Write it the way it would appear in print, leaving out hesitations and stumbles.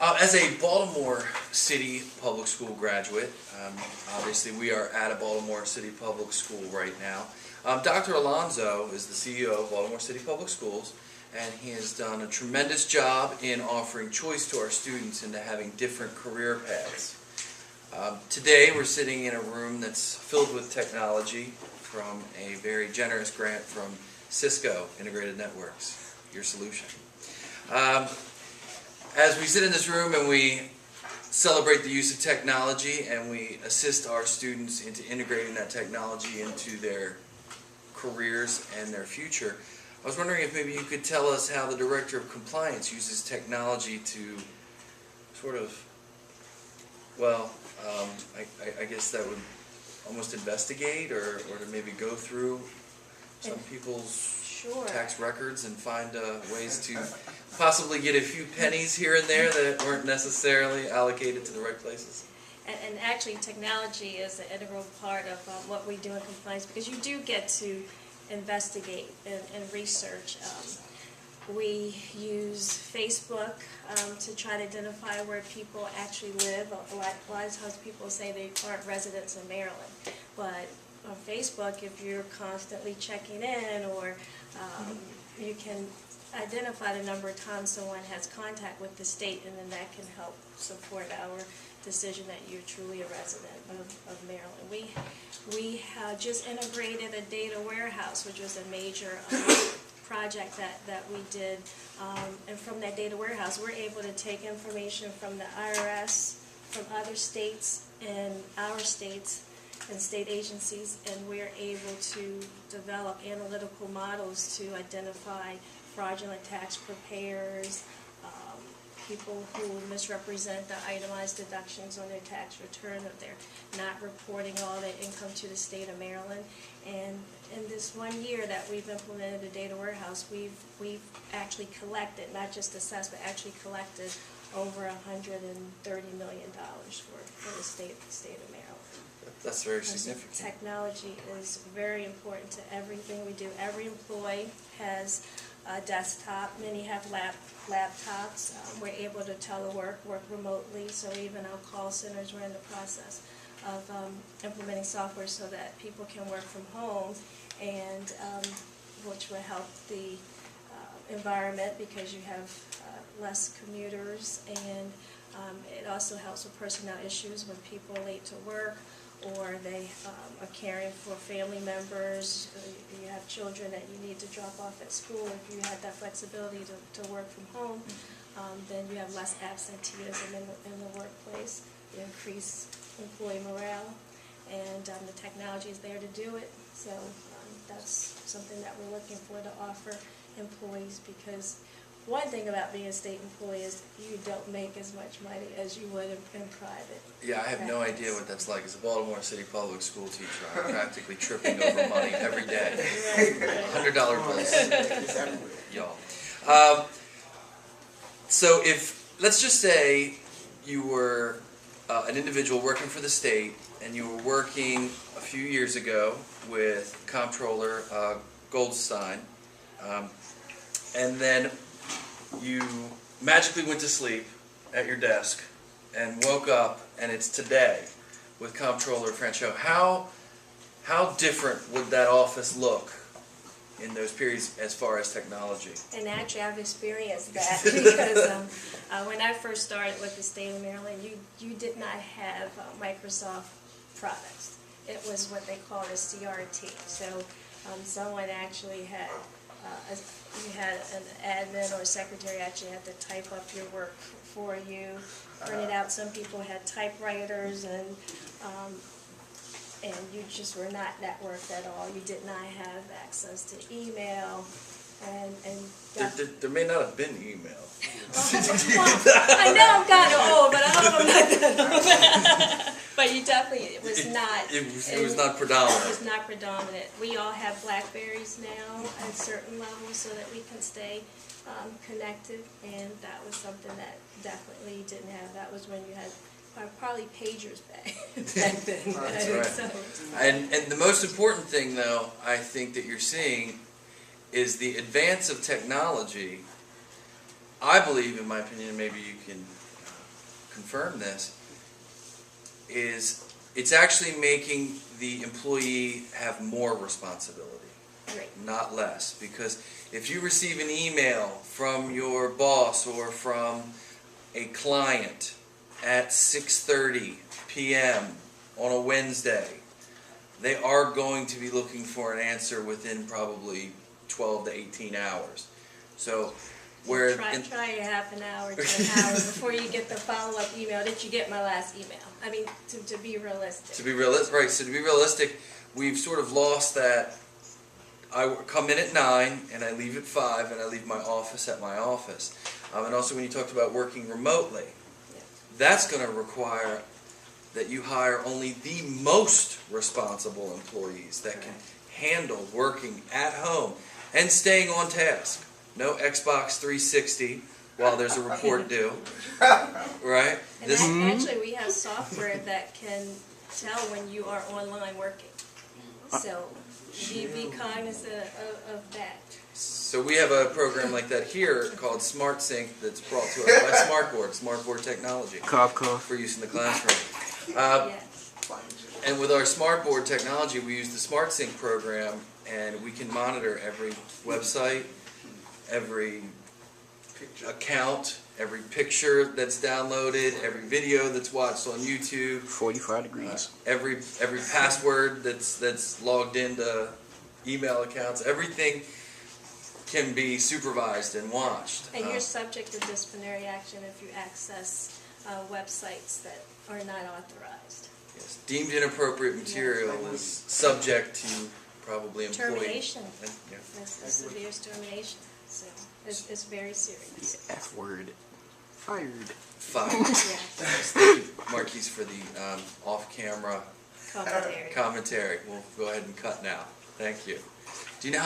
As a Baltimore City Public School graduate, obviously we are at a Baltimore City Public School right now. Dr. Alonso is the CEO of Baltimore City Public Schools, and he has done a tremendous job in offering choice to our students into having different career paths. Today we're sitting in a room that's filled with technology from a very generous grant from Cisco Integrated Networks, your solution. As we sit in this room and we celebrate the use of technology and we assist our students into integrating that technology into their careers and their future, I was wondering if maybe you could tell us how the Director of Compliance uses technology to sort of, well, I guess that would almost investigate or to maybe go through some people's tax records and find ways to possibly get a few pennies here and there that weren't necessarily allocated to the right places. And actually technology is an integral part of what we do in compliance, because you do get to investigate and research. We use Facebook to try to identify where people actually live. A lot of times people say they aren't residents in Maryland, but on Facebook, if you're constantly checking in, or you can identify the number of times someone has contact with the state, and then that can help support our decision that you're truly a resident of Maryland. We have just integrated a data warehouse, which was a major project that we did, and from that data warehouse we're able to take information from the IRS, from other states and our states and state agencies, and we're able to develop analytical models to identify fraudulent tax preparers, people who misrepresent the itemized deductions on their tax return, that they're not reporting all their income to the state of Maryland. And in this 1 year that we've implemented the data warehouse, we've actually collected, not just assessed, but actually collected over $130 million for the state of Maryland. That's very significant. Technology is very important to everything we do. Every employee has a desktop. Many have laptops. We're able to telework, work remotely, so even our call centers, we're in the process of implementing software so that people can work from home, and which will help the environment, because you have less commuters, and it also helps with personnel issues when people are late to work, or they are caring for family members. You have children that you need to drop off at school. If you have that flexibility to work from home, then you have less absenteeism in the workplace. You increase employee morale, and the technology is there to do it. So that's something that we're looking for to offer employees, because one thing about being a state employee is you don't make as much money as you would in private. Yeah, I have no idea what that's like. As a Baltimore City public school teacher, I'm practically tripping over money every day. $100 bills, y'all. So let's just say you were an individual working for the state, and you were working a few years ago with Comptroller Goldstein, and then you magically went to sleep at your desk and woke up, and it's today with Comptroller Franchot. How different would that office look in those periods as far as technology? And actually I've experienced that, because when I first started with the state of Maryland, you did not have Microsoft products. It was what they called a CRT. So someone actually had you had an admin or a secretary actually had to type up your work for you, print it out. Some people had typewriters, and you just were not networked at all. You did not have access to email, and there may not have been email. I know I'm kind of old, but I hope I'm not that old. But you definitely, it was not predominant. It was not predominant. We all have Blackberries now at certain levels so that we can stay connected, and that was something that definitely you didn't have. That was when you had probably pagers back then. That's right. So, and the most important thing, though, I think that you're seeing is the advance of technology. I believe, in my opinion, maybe you can confirm this, is it's actually making the employee have more responsibility, Right. not less. Because if you receive an email from your boss or from a client at 6:30 p.m. on a Wednesday, they are going to be looking for an answer within probably 12 to 18 hours. So, where Try a half an hour to an hour before you get the follow-up email. Did you get my last email? I mean, to be realistic. to be realistic, right? So to be realistic, we've sort of lost that. I come in at 9 and I leave at 5 and I leave my office at my office. And also, when you talked about working remotely, that's going to require that you hire only the most responsible employees that can handle working at home and staying on task. No Xbox 360 while there's a report due, right? And actually, we have software that can tell when you are online working. So be cognizant of that. So we have a program like that here called SmartSync that's brought to us by Smartboard Technology, Cough, cough. for use in the classroom. Yes. And with our Smartboard technology, we use the SmartSync program, and we can monitor every website, every account, every picture that's downloaded, every video that's watched on YouTube, 45 degrees. every password that's logged into email accounts. Everything can be supervised and watched. And you're subject to disciplinary action if you access websites that are not authorized. Yes, deemed inappropriate material is subject to probably employee Termination. Yeah. That's a severe termination. So it's very serious. The F word. Fired. Five. Yeah. Thank you, Marquise, for the off-camera Commentary. commentary. We'll go ahead and cut now. Thank you.